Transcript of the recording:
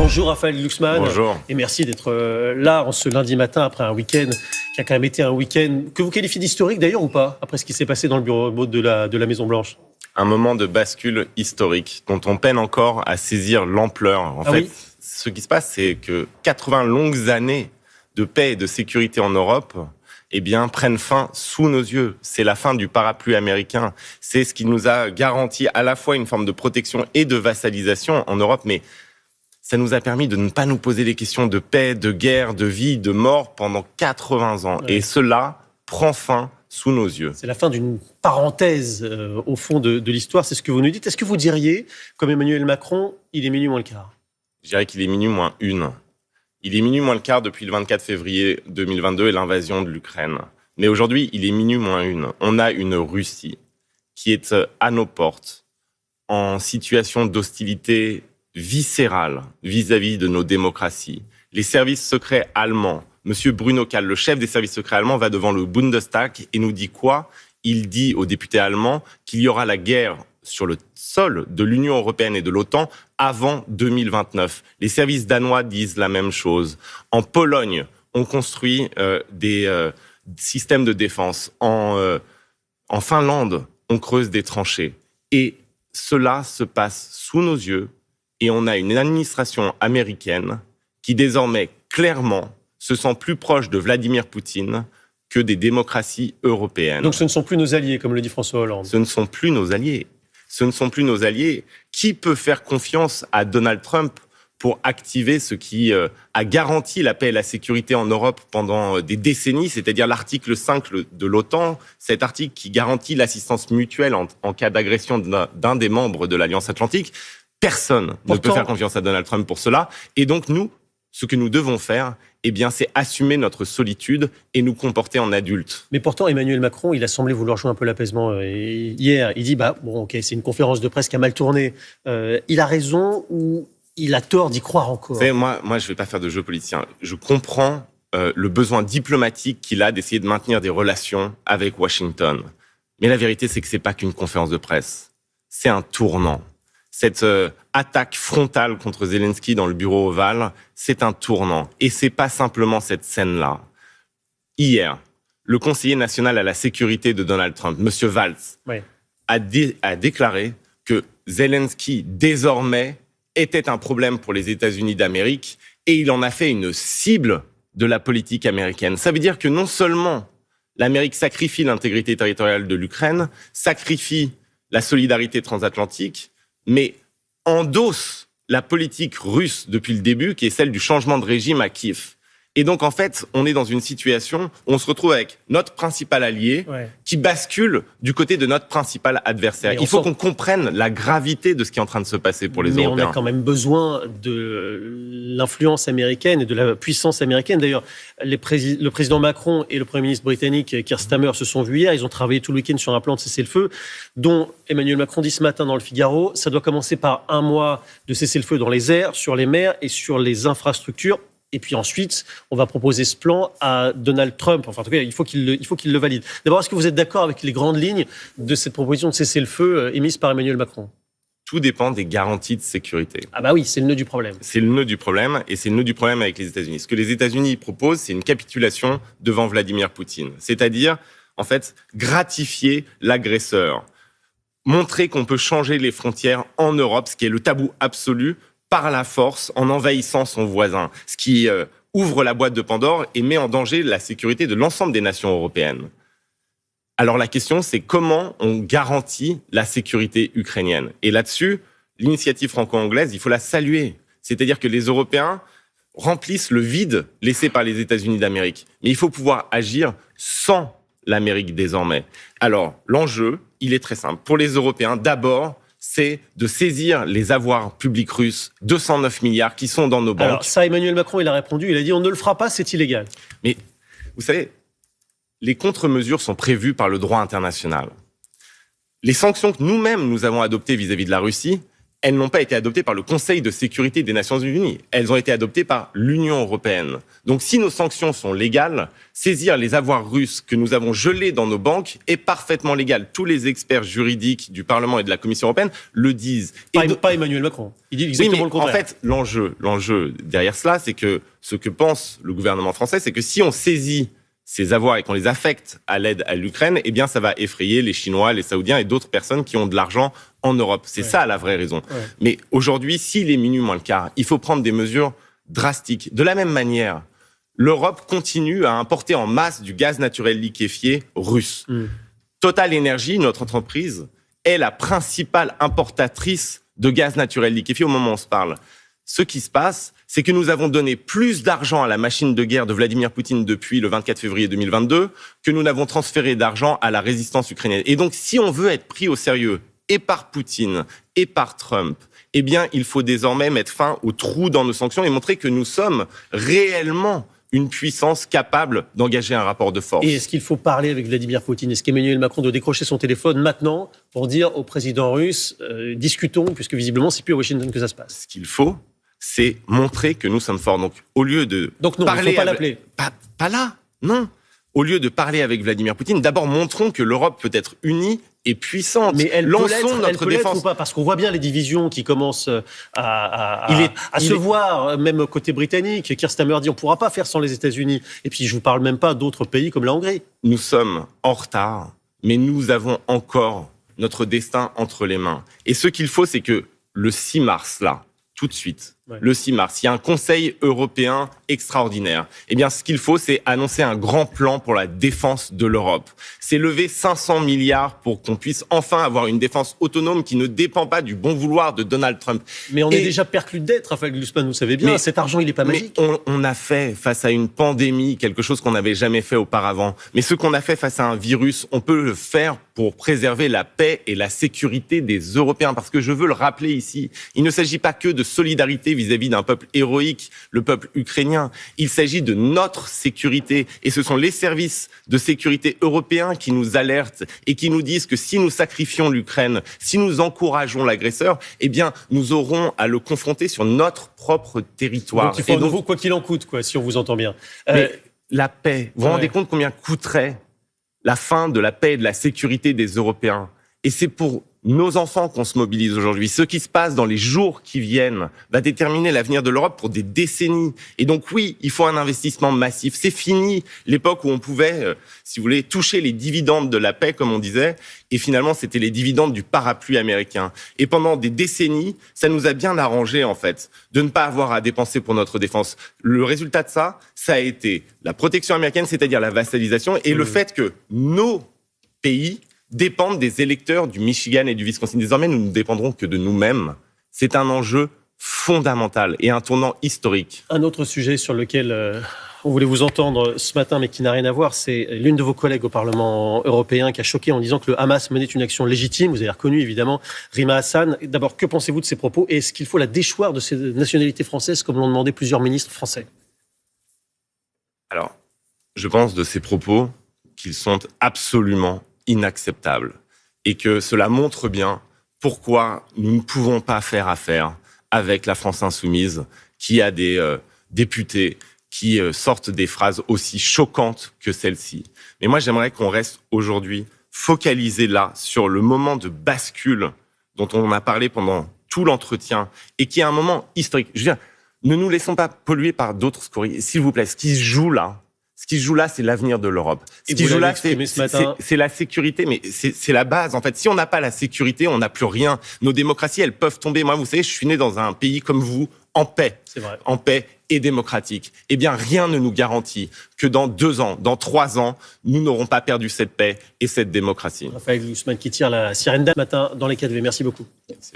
Bonjour Raphaël Glucksmann. Bonjour. Et merci d'être là en ce lundi matin après un week-end qui a quand même été un week-end que vous qualifiez d'historique d'ailleurs ou pas, après ce qui s'est passé dans le bureau de la Maison-Blanche. Un moment de bascule historique dont on peine encore à saisir l'ampleur. En fait, oui. Ce qui se passe, c'est que 80 longues années de paix et de sécurité en Europe prennent fin sous nos yeux. C'est la fin du parapluie américain. C'est ce qui nous a garanti à la fois une forme de protection et de vassalisation en Europe, mais ça nous a permis de ne pas nous poser les questions de paix, de guerre, de vie, de mort pendant 80 ans. Ouais. Et cela prend fin sous nos yeux. C'est la fin d'une parenthèse au fond de l'histoire, c'est ce que vous nous dites. Est-ce que vous diriez, comme Emmanuel Macron, il est minuit moins le quart ? Je dirais qu'il est minuit moins une. Il est minuit moins le quart depuis le 24 février 2022 et l'invasion de l'Ukraine. Mais aujourd'hui, il est minuit moins une. On a une Russie qui est à nos portes, en situation d'hostilité viscérale vis-à-vis de nos démocraties. Les services secrets allemands, Monsieur Bruno Kahl, le chef des services secrets allemands, va devant le Bundestag et nous dit quoi ? Il dit aux députés allemands qu'il y aura la guerre sur le sol de l'Union européenne et de l'OTAN avant 2029. Les services danois disent la même chose. En Pologne, on construit des systèmes de défense. En Finlande, on creuse des tranchées. Et cela se passe sous nos yeux et on a une administration américaine qui désormais, clairement, se sent plus proche de Vladimir Poutine que des démocraties européennes. Donc ce ne sont plus nos alliés, comme le dit François Hollande. Ce ne sont plus nos alliés. Ce ne sont plus nos alliés. Qui peut faire confiance à Donald Trump pour activer ce qui a garanti la paix et la sécurité en Europe pendant des décennies, c'est-à-dire l'article 5 de l'OTAN, cet article qui garantit l'assistance mutuelle en cas d'agression d'un des membres de l'Alliance Atlantique. Personne ne peut faire confiance à Donald Trump pour cela. Et donc nous, ce que nous devons faire, c'est assumer notre solitude et nous comporter en adultes. Mais pourtant, Emmanuel Macron, il a semblé vouloir jouer un peu l'apaisement. Hier, il dit, c'est une conférence de presse qui a mal tourné. Il a raison ou il a tort d'y croire encore ? Vous savez, moi, je ne vais pas faire de jeu politicien. Je comprends le besoin diplomatique qu'il a d'essayer de maintenir des relations avec Washington. Mais la vérité, c'est que ce n'est pas qu'une conférence de presse. C'est un tournant. Cette attaque frontale contre Zelensky dans le bureau ovale, c'est un tournant. Et c'est pas simplement cette scène-là. Hier, le conseiller national à la sécurité de Donald Trump, M. Waltz, a déclaré que Zelensky, désormais, était un problème pour les États-Unis d'Amérique et il en a fait une cible de la politique américaine. Ça veut dire que non seulement l'Amérique sacrifie l'intégrité territoriale de l'Ukraine, sacrifie la solidarité transatlantique, mais endosse la politique russe depuis le début, qui est celle du changement de régime à Kiev. Et donc, en fait, on est dans une situation où on se retrouve avec notre principal allié qui bascule du côté de notre principal adversaire. Il faut qu'on comprenne la gravité de ce qui est en train de se passer pour les Européens. Mais on a quand même besoin de l'influence américaine et de la puissance américaine. D'ailleurs, le président Macron et le Premier ministre britannique Keir Starmer se sont vus hier. Ils ont travaillé tout le week-end sur un plan de cessez-le-feu dont Emmanuel Macron dit ce matin dans le Figaro, ça doit commencer par 1 mois de cessez-le-feu dans les airs, sur les mers et sur les infrastructures. Et puis ensuite, on va proposer ce plan à Donald Trump. Enfin, en tout cas, il faut qu'il le valide. D'abord, est-ce que vous êtes d'accord avec les grandes lignes de cette proposition de cessez-le-feu émise par Emmanuel Macron ? Tout dépend des garanties de sécurité. Ah bah oui, c'est le nœud du problème. C'est le nœud du problème, et c'est le nœud du problème avec les États-Unis. Ce que les États-Unis proposent, c'est une capitulation devant Vladimir Poutine. C'est-à-dire, en fait, gratifier l'agresseur. Montrer qu'on peut changer les frontières en Europe, ce qui est le tabou absolu, par la force, en envahissant son voisin, ce qui ouvre la boîte de Pandore et met en danger la sécurité de l'ensemble des nations européennes. Alors la question, c'est comment on garantit la sécurité ukrainienne. Et là-dessus, l'initiative franco-anglaise, il faut la saluer. C'est-à-dire que les Européens remplissent le vide laissé par les États-Unis d'Amérique. Mais il faut pouvoir agir sans l'Amérique désormais. Alors, l'enjeu, il est très simple. Pour les Européens, d'abord, c'est de saisir les avoirs publics russes, 209 milliards qui sont dans nos banques. Alors ça, Emmanuel Macron, il a répondu, il a dit on ne le fera pas, c'est illégal. Mais vous savez, les contre-mesures sont prévues par le droit international. Les sanctions que nous-mêmes nous avons adoptées vis-à-vis de la Russie elles n'ont pas été adoptées par le Conseil de sécurité des Nations Unies. Elles ont été adoptées par l'Union européenne. Donc, si nos sanctions sont légales, saisir les avoirs russes que nous avons gelés dans nos banques est parfaitement légal. Tous les experts juridiques du Parlement et de la Commission européenne le disent. Pas Emmanuel Macron. Il dit exactement le contraire. En fait, l'enjeu derrière cela, c'est que ce que pense le gouvernement français, c'est que si on saisit ces avoirs et qu'on les affecte à l'aide à l'Ukraine, eh bien, ça va effrayer les Chinois, les Saoudiens et d'autres personnes qui ont de l'argent en Europe. C'est ça la vraie raison. Ouais. Mais aujourd'hui, s'il est minuit moins le quart, il faut prendre des mesures drastiques. De la même manière, l'Europe continue à importer en masse du gaz naturel liquéfié russe. Total Energy, notre entreprise, est la principale importatrice de gaz naturel liquéfié au moment où on se parle. Ce qui se passe, c'est que nous avons donné plus d'argent à la machine de guerre de Vladimir Poutine depuis le 24 février 2022 que nous n'avons transféré d'argent à la résistance ukrainienne. Et donc, si on veut être pris au sérieux et par Poutine et par Trump, eh bien, il faut désormais mettre fin aux trous dans nos sanctions et montrer que nous sommes réellement une puissance capable d'engager un rapport de force. Et est-ce qu'il faut parler avec Vladimir Poutine ? Est-ce qu'Emmanuel Macron doit décrocher son téléphone maintenant pour dire au président russe discutons, puisque visiblement, c'est plus à Washington que ça se passe ? Ce qu'il faut, c'est montrer que nous sommes forts. Donc, au lieu de non, parler, il ne faut pas l'appeler. Pas là, non. Au lieu de parler avec Vladimir Poutine, d'abord montrons que l'Europe peut être unie et puissante. Mais elle Lançons notre défense. Ou pas, parce qu'on voit bien les divisions qui commencent à se voir, même côté britannique. Keir Starmer dit on ne pourra pas faire sans les États-Unis. Et puis je ne vous parle même pas d'autres pays comme la Hongrie. Nous sommes en retard, mais nous avons encore notre destin entre les mains. Et ce qu'il faut, c'est que le 6 mars, là, tout de suite, le 6 mars, il y a un Conseil européen extraordinaire. Eh bien, ce qu'il faut, c'est annoncer un grand plan pour la défense de l'Europe. C'est lever 500 milliards pour qu'on puisse enfin avoir une défense autonome qui ne dépend pas du bon vouloir de Donald Trump. Mais on est déjà perclus de dettes, Raphaël Glucksmann, vous savez bien. Cet argent, il n'est pas magique. On a fait, face à une pandémie, quelque chose qu'on n'avait jamais fait auparavant. Mais ce qu'on a fait face à un virus, on peut le faire pour préserver la paix et la sécurité des Européens. Parce que je veux le rappeler ici, il ne s'agit pas que de solidarité vis-à-vis d'un peuple héroïque, le peuple ukrainien. Il s'agit de notre sécurité. Et ce sont les services de sécurité européens qui nous alertent et qui nous disent que si nous sacrifions l'Ukraine, si nous encourageons l'agresseur, eh bien, nous aurons à le confronter sur notre propre territoire. Donc il faut à nouveau, quoi qu'il en coûte, si on vous entend bien. Mais la paix, vous vous rendez compte combien coûterait la fin de la paix et de la sécurité des Européens ? Et c'est pour nos enfants qu'on se mobilise aujourd'hui. Ce qui se passe dans les jours qui viennent va déterminer l'avenir de l'Europe pour des décennies. Et donc oui, il faut un investissement massif. C'est fini l'époque où on pouvait, si vous voulez, toucher les dividendes de la paix, comme on disait, et finalement c'était les dividendes du parapluie américain. Et pendant des décennies, ça nous a bien arrangé en fait de ne pas avoir à dépenser pour notre défense. Le résultat de ça a été la protection américaine, c'est-à-dire la vassalisation, et le fait que nos pays dépendent des électeurs du Michigan et du Wisconsin. Désormais, nous ne dépendrons que de nous-mêmes. C'est un enjeu fondamental et un tournant historique. Un autre sujet sur lequel on voulait vous entendre ce matin, mais qui n'a rien à voir, c'est l'une de vos collègues au Parlement européen qui a choqué en disant que le Hamas menait une action légitime. Vous avez reconnu, évidemment, Rima Hassan. D'abord, que pensez-vous de ces propos ? Et est-ce qu'il faut la déchoir de ces nationalités françaises, comme l'ont demandé plusieurs ministres français ? Alors, je pense de ces propos qu'ils sont absolument inacceptable et que cela montre bien pourquoi nous ne pouvons pas faire affaire avec la France insoumise qui a des députés qui sortent des phrases aussi choquantes que celle-ci. Mais moi, j'aimerais qu'on reste aujourd'hui focalisé là sur le moment de bascule dont on a parlé pendant tout l'entretien et qui est un moment historique. Je veux dire, ne nous laissons pas polluer par d'autres scories. S'il vous plaît, ce qui se joue là, c'est l'avenir de l'Europe. Ce qui se joue là, c'est la sécurité, mais c'est la base. En fait, si on n'a pas la sécurité, on n'a plus rien. Nos démocraties, elles peuvent tomber. Moi, vous savez, je suis né dans un pays comme vous, en paix. C'est vrai. En paix et démocratique. Eh bien, rien ne nous garantit que dans 2 ans, dans 3 ans, nous n'aurons pas perdu cette paix et cette démocratie. Raphaël Glucksmann qui tire la sirène d'âme ce matin dans les 4V. Merci beaucoup. Merci.